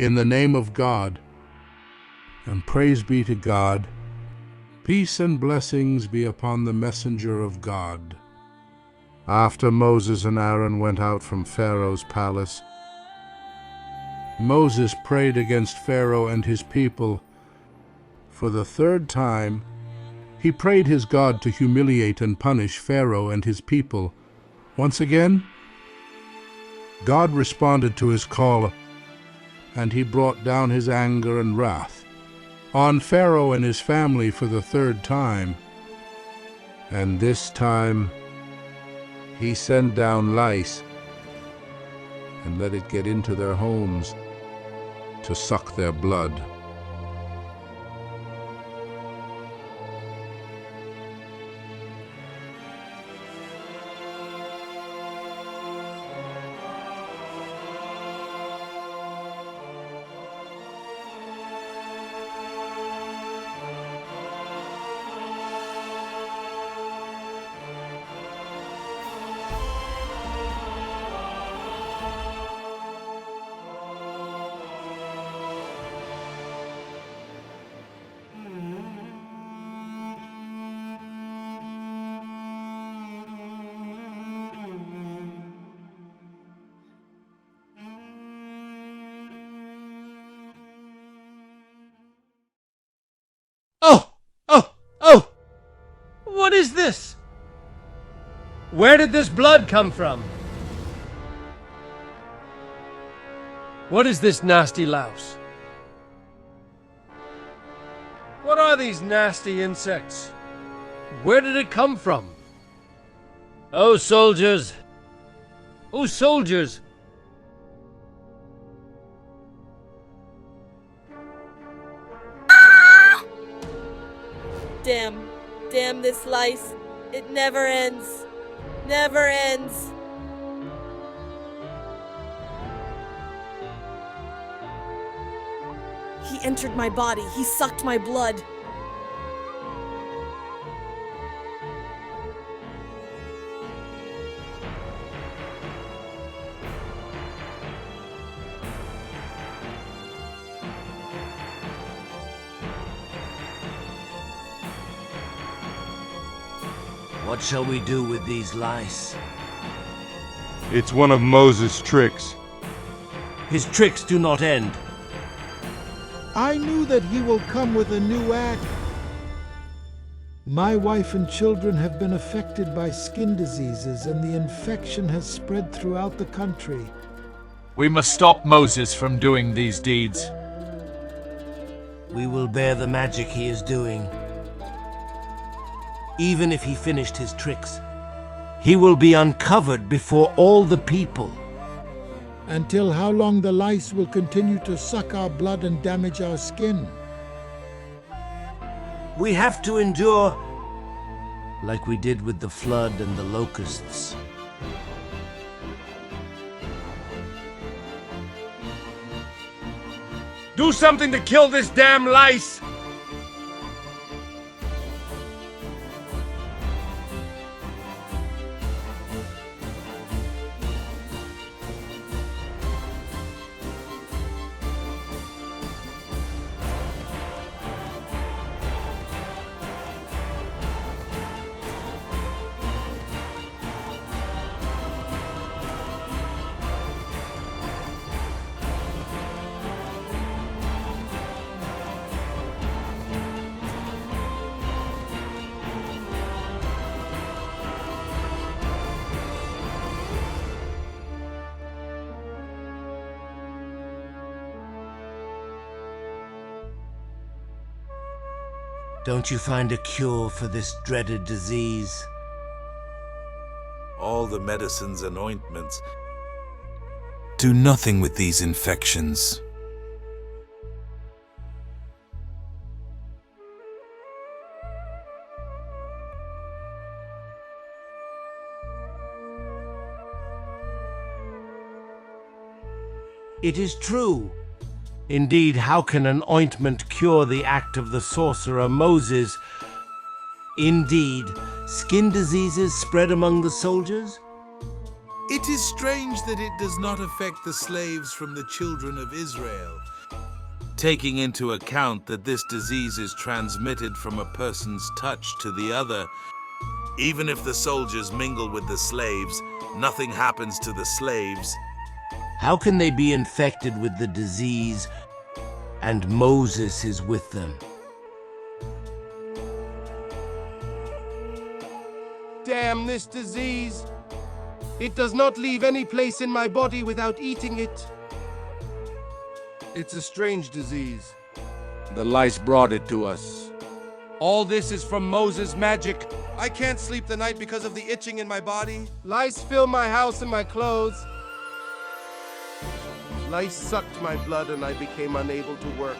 In the name of God, and praise be to God, peace and blessings be upon the messenger of God. After Moses and Aaron went out from Pharaoh's palace, Moses prayed against Pharaoh and his people. For the third time, he prayed his God to humiliate and punish Pharaoh and his people. Once again, God responded to his call, and he brought down his anger and wrath on Pharaoh and his family for the third time. And this time, he sent down lice and let it get into their homes to suck their blood. Oh! Oh! Oh! What is this? Where did this blood come from? What is this nasty louse? What are these nasty insects? Where did it come from? Oh, soldiers! Oh, soldiers! Damn this lice. It never ends. Never ends. He entered my body. He sucked my blood. What shall we do with these lice? It's one of Moses' tricks. His tricks do not end. I knew that he will come with a new act. My wife and children have been affected by skin diseases, and the infection has spread throughout the country. We must stop Moses from doing these deeds. We will bear the magic he is doing. Even if he finished his tricks, he will be uncovered before all the people. Until how long the lice will continue to suck our blood and damage our skin? We have to endure like we did with the flood and the locusts. Do something to kill this damn lice! Don't you find a cure for this dreaded disease? All the medicines and ointments do nothing with these infections. It is true. Indeed, how can an ointment cure the act of the sorcerer Moses? Indeed, skin diseases spread among the soldiers? It is strange that it does not affect the slaves from the children of Israel, taking into account that this disease is transmitted from a person's touch to the other. Even if the soldiers mingle with the slaves, nothing happens to the slaves. How can they be infected with the disease and Moses is with them? Damn this disease! It does not leave any place in my body without eating it. It's a strange disease. The lice brought it to us. All this is from Moses' magic. I can't sleep the night because of the itching in my body. Lice fill my house and my clothes. Lice sucked my blood and I became unable to work.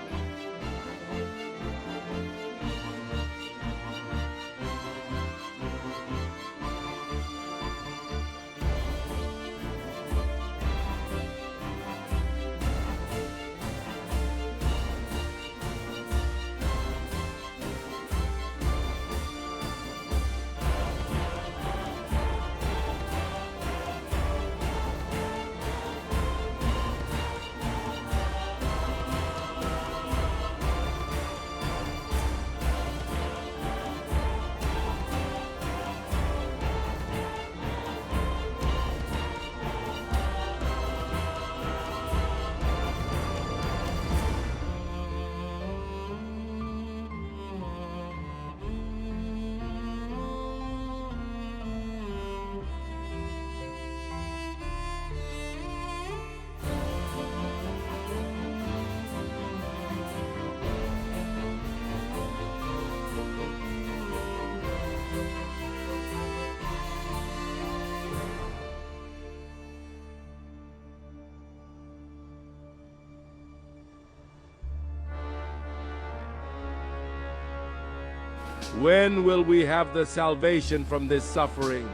When will we have the salvation from this suffering?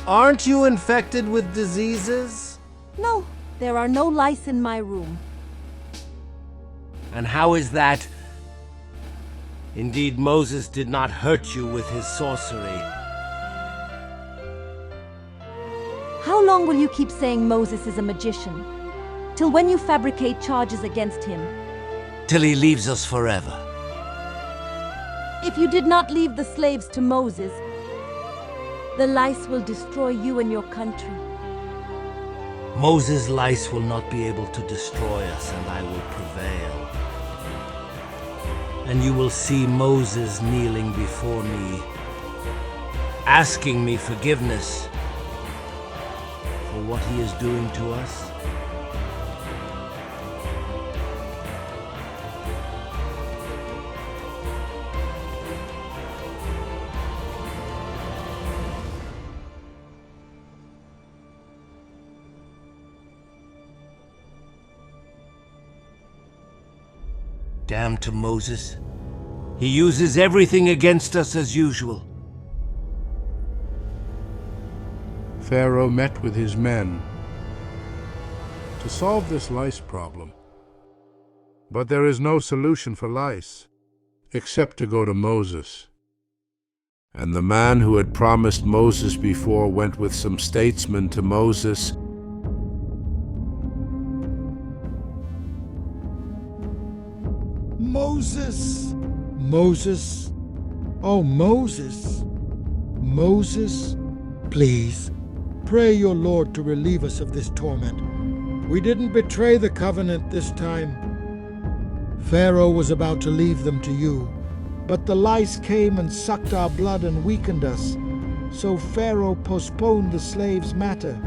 Aren't you infected with diseases? No, there are no lice in my room. And how is that? Indeed, Moses did not hurt you with his sorcery. How long will you keep saying Moses is a magician? Till when you fabricate charges against him? Till he leaves us forever. If you did not leave the slaves to Moses, the lice will destroy you and your country. Moses' lice will not be able to destroy us, and I will prevail. And you will see Moses kneeling before me, asking me forgiveness for what he is doing to us. Damn to Moses. He uses everything against us as usual. Pharaoh met with his men to solve this lice problem. But there is no solution for lice except to go to Moses. And the man who had promised Moses before went with some statesmen to Moses. Moses! Moses! Oh, Moses! Moses, please, pray your Lord to relieve us of this torment. We didn't betray the covenant this time. Pharaoh was about to leave them to you, but the lice came and sucked our blood and weakened us. So Pharaoh postponed the slaves' matter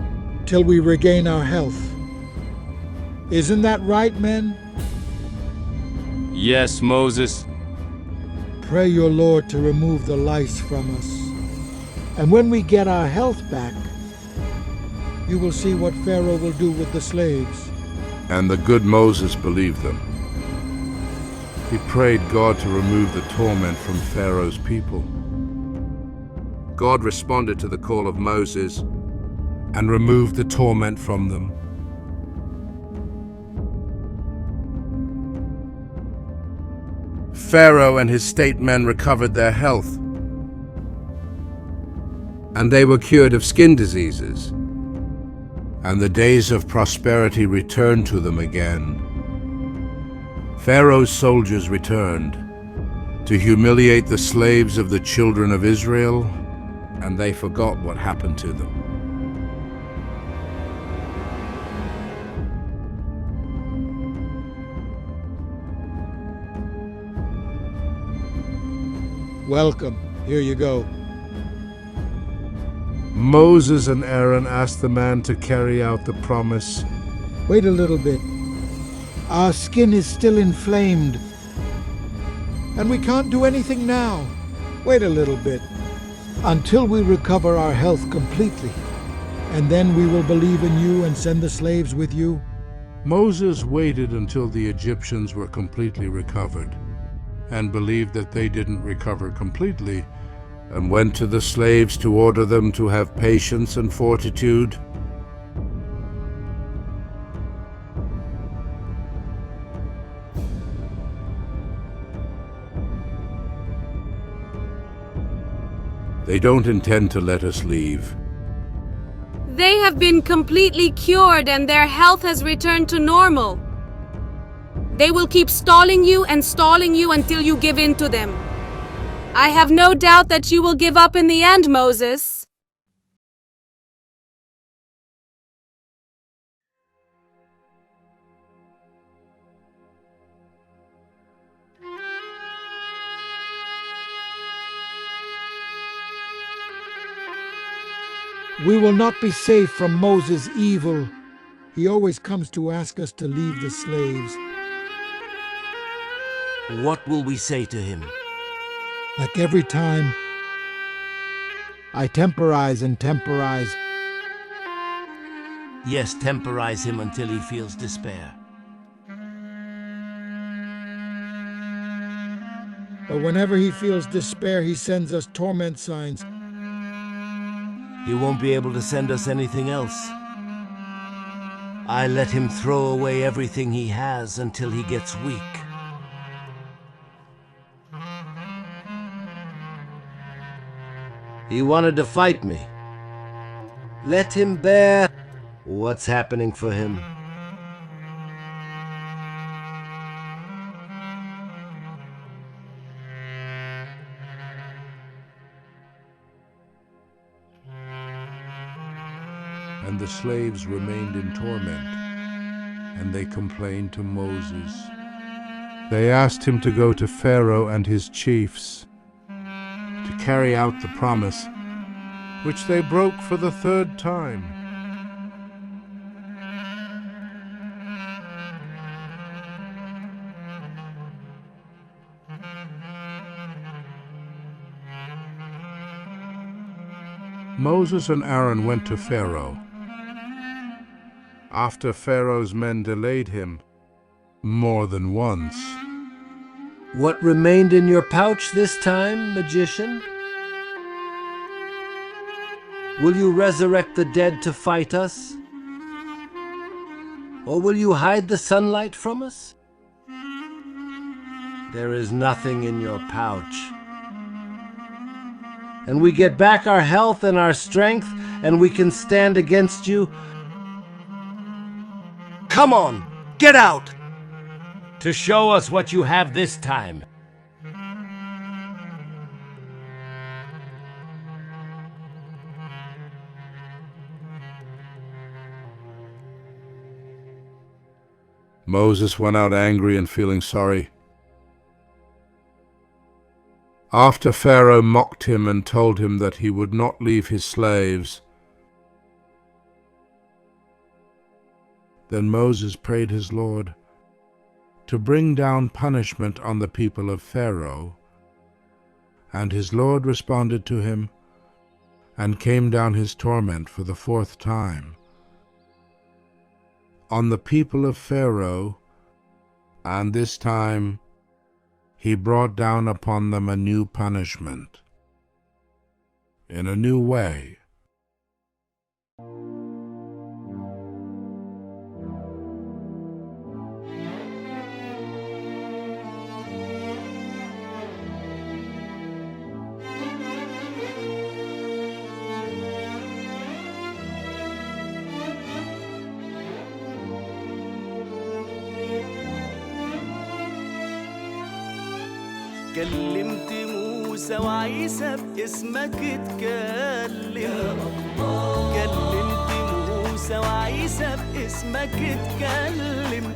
till we regain our health. Isn't that right, men? Yes, Moses. Pray your Lord to remove the lice from us. And when we get our health back, you will see what Pharaoh will do with the slaves. And the good Moses believed them. He prayed God to remove the torment from Pharaoh's people. God responded to the call of Moses and removed the torment from them. Pharaoh and his state men recovered their health, and they were cured of skin diseases, and the days of prosperity returned to them again. Pharaoh's soldiers returned to humiliate the slaves of the children of Israel, and they forgot what happened to them. Welcome. Here you go. Moses and Aaron asked the man to carry out the promise. Wait a little bit. Our skin is still inflamed, and we can't do anything now. Wait a little bit, until we recover our health completely, and then we will believe in you and send the slaves with you. Moses waited until the Egyptians were completely recovered, and believed that they didn't recover completely, and went to the slaves to order them to have patience and fortitude. They don't intend to let us leave. They have been completely cured and their health has returned to normal. They will keep stalling you until you give in to them. I have no doubt that you will give up in the end, Moses. We will not be safe from Moses' evil. He always comes to ask us to leave the slaves. What will we say to him? Like every time, I temporize and temporize. Yes, temporize him until he feels despair. But whenever he feels despair, he sends us torment signs. He won't be able to send us anything else. I let him throw away everything he has until he gets weak. He wanted to fight me. Let him bear what's happening for him. And the slaves remained in torment, and they complained to Moses. They asked him to go to Pharaoh and his chiefs to carry out the promise, which they broke for the third time. Moses and Aaron went to Pharaoh. After Pharaoh's men delayed him more than once. What remained in your pouch this time, magician? Will you resurrect the dead to fight us? Or will you hide the sunlight from us? There is nothing in your pouch. And we get back our health and our strength, and we can stand against you. Come on, get out! To show us what you have this time. Moses went out angry and feeling sorry. After Pharaoh mocked him and told him that he would not leave his slaves, then Moses prayed his Lord to bring down punishment on the people of Pharaoh, and his Lord responded to him and came down his torment for the fourth time on the people of Pharaoh, and this time he brought down upon them a new punishment in a new way. كلمت موسى وعيسى باسمك اتكلم. كلمت موسى وعيسى باسمك اتكلم.